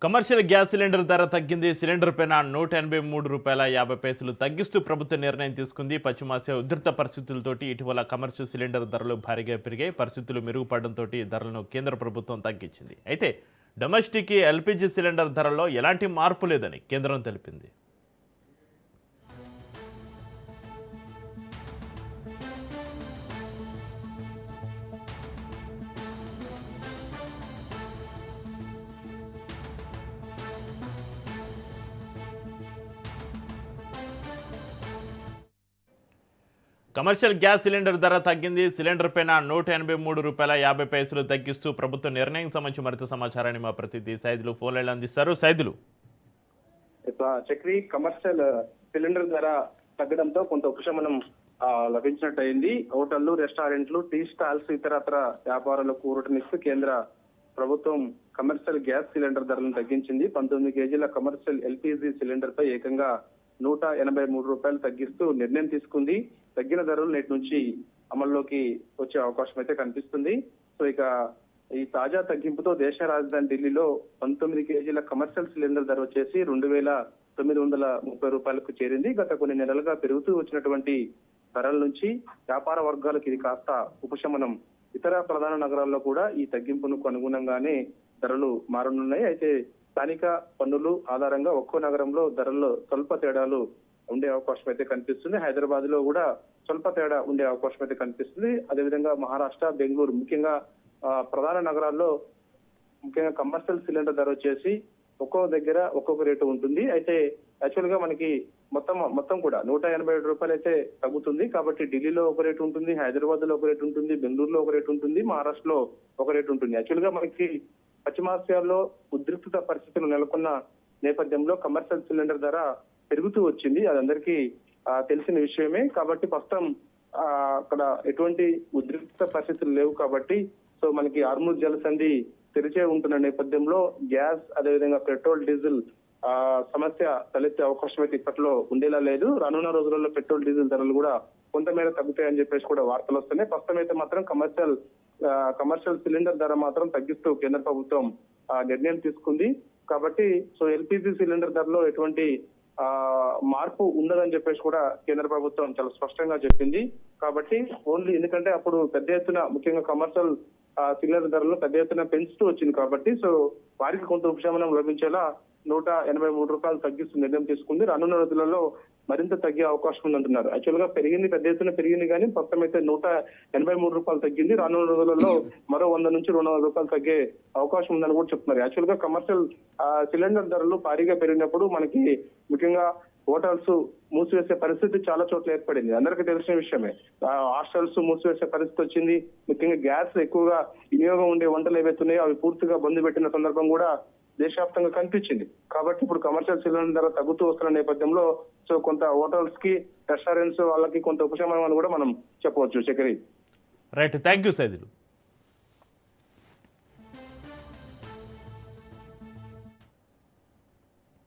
Commercial gas cylinder ధర తగ్గింది. Cylinder పైన రూ. 183.50 తగ్గిస్తూ ప్రభుత్వం నిర్ణయం తీసుకుంది. పశ్చిమాసియా ఉధృత పరిస్థితులతోటి ఇటీవల కమర్షియల్ సిలిండర్ ధరలు భారీగా పెరిగాయి. పరిస్థితులు మెరుగుపడడంతో ధరలను కేంద్ర ప్రభుత్వం తగ్గించింది. అయితే డొమెస్టిక్ ఎల్పీజీ సిలిండర్ ధరల్లో ఎలాంటి మార్పు లేదని కేంద్రం తెలిపింది. కమర్షియల్ గ్యాస్ సిలిండర్ ధర తగ్గింది. సిలిండర్ పైన రూ. 183.50 తగ్గిస్తూ ప్రభుత్వ నిర్ణయం సంబంధించి మరింత సమాచారాన్ని మా ప్రతినిధి సైదులు ఫోన్ లైన్లో అందిస్తారు. సైదులు, చక్రి, కమర్షియల్ సిలిండర్ ధర తగ్గడంతో కొంత ఉపశమనం లభించినట్టయింది. హోటళ్లు, రెస్టారెంట్లు, టీ స్టాల్స్, ఇతరత్ర వ్యాపారాలకు ఊరటనిస్తూ కేంద్ర ప్రభుత్వం కమర్షియల్ గ్యాస్ సిలిండర్ ధరలను తగ్గించింది. 19 కేజీల కమర్షియల్ ఎల్పీజీ సిలిండర్ పై ఏకంగా రూ. 183 తగ్గిస్తూ నిర్ణయం తీసుకుంది. తగ్గిన ధరలు నేటి నుంచి అమల్లోకి వచ్చే అవకాశం అయితే కనిపిస్తుంది. సో ఇక ఈ తాజా తగ్గింపుతో దేశ రాజధాని ఢిల్లీలో 19 కేజీల కమర్షియల్ సిలిండర్ ధర వచ్చేసి రూ. 2,930 చేరింది. గత కొన్ని నెలలుగా పెరుగుతూ వచ్చినటువంటి ధరల నుంచి వ్యాపార వర్గాలకు ఇది కాస్త ఉపశమనం. ఇతర ప్రధాన నగరాల్లో కూడా ఈ తగ్గింపునకు అనుగుణంగానే ధరలు మారనున్నాయి. అయితే స్థానిక పన్నులు ఆధారంగా ఒక్కో నగరంలో ధరల్లో స్వల్ప తేడాలు ఉండే అవకాశం అయితే కనిపిస్తుంది. హైదరాబాద్ లో కూడా స్వల్ప తేడా ఉండే అవకాశం అయితే కనిపిస్తుంది. అదేవిధంగా మహారాష్ట్ర, బెంగళూరు, ముఖ్యంగా ప్రధాన నగరాల్లో ముఖ్యంగా కమర్షియల్ సిలిండర్ ధర వచ్చేసి ఒక్కో దగ్గర ఒక్కొక్క రేటు ఉంటుంది. అయితే యాక్చువల్ గా మనకి మొత్తం కూడా రూ. 187 అయితే తగ్గుతుంది. కాబట్టి ఢిల్లీలో ఒక రేటు ఉంటుంది, హైదరాబాద్ లో ఒక రేటు ఉంటుంది, బెంగళూరులో ఒక రేటు ఉంటుంది, మహారాష్ట్రలో ఒక రేటు ఉంటుంది. యాక్చువల్ గా మనకి పశ్చిమాసియాలో ఉద్రిక్తత పరిస్థితులు నెలకొన్న నేపథ్యంలో కమర్షియల్ సిలిండర్ ధర పెరుగుతూ వచ్చింది. అది అందరికీ తెలిసిన విషయమే. కాబట్టి ప్రస్తుతం అక్కడ ఎటువంటి ఉద్రిక్త పరిస్థితులు లేవు. కాబట్టి సో మనకి హార్ముజ్ జలసంధి తెరిచే ఉంటున్న నేపథ్యంలో గ్యాస్, అదేవిధంగా పెట్రోల్, డీజిల్ సమస్య తలెత్తే అవకాశం అయితే ఇప్పట్లో ఉండేలా లేదు. రానున్న రోజులలో పెట్రోల్, డీజిల్ ధరలు కూడా కొంతమేర తగ్గుతాయని చెప్పేసి కూడా వార్తలు వస్తున్నాయి. ప్రస్తుతం అయితే మాత్రం కమర్షియల్ సిలిండర్ ధర మాత్రం తగ్గిస్తూ కేంద్ర ప్రభుత్వం నిర్ణయం తీసుకుంది. కాబట్టి సో ఎల్పీజీ సిలిండర్ ధరలో ఎటువంటి మార్పు ఉండదని చెప్పేసి కూడా కేంద్ర ప్రభుత్వం చాలా స్పష్టంగా చెప్పింది. కాబట్టి ఓన్లీ ఎందుకంటే అప్పుడు పెద్ద ఎత్తున ముఖ్యంగా కమర్షియల్ సిలిండర్ ధరలు పెద్ద ఎత్తున పెంచుతూ వచ్చింది. కాబట్టి సో వారికి కొంత ఉపశమనం లభించేలా రూ. 183 తగ్గిస్తూ నిర్ణయం తీసుకుంది. రానున్న రోజులలో మరింత తగ్గే అవకాశం ఉందంటున్నారు. యాక్చువల్ గా పెద్ద ఎత్తున పెరిగింది కానీ ప్రస్తుతం అయితే రూ. 183 తగ్గింది. రానున్న రోజులలో మరో 100 నుంచి 200 రూపాయలు తగ్గే అవకాశం ఉందని కూడా చెప్తున్నారు. యాక్చువల్ గా కమర్షియల్ సిలిండర్ ధరలు భారీగా పెరిగినప్పుడు మనకి ముఖ్యంగా హోటల్స్ మూసివేసే పరిస్థితి చాలా చోట్ల ఏర్పడింది. అందరికీ తెలిసిన విషయమే. హాస్టల్స్ మూసివేసే పరిస్థితి వచ్చింది. ముఖ్యంగా గ్యాస్ ఎక్కువగా వినియోగం ఉండే వంటలు ఏవైతున్నాయో అవి పూర్తిగా బంద్ పెట్టిన సందర్భం కూడా దేశవ్యాప్తంగా కనిపించింది. కాబట్టి ఇప్పుడు కమర్షియల్ సిలిండర్ ధర తగ్గుతూ వస్తున్న నేపథ్యంలో సో కొంత హోటల్స్ కి, రెస్టారెంట్స్ వాళ్ళకి కొంత ఉపశమనం అని కూడా మనం చెప్పవచ్చు. Chakri, right, thank you Saidulu.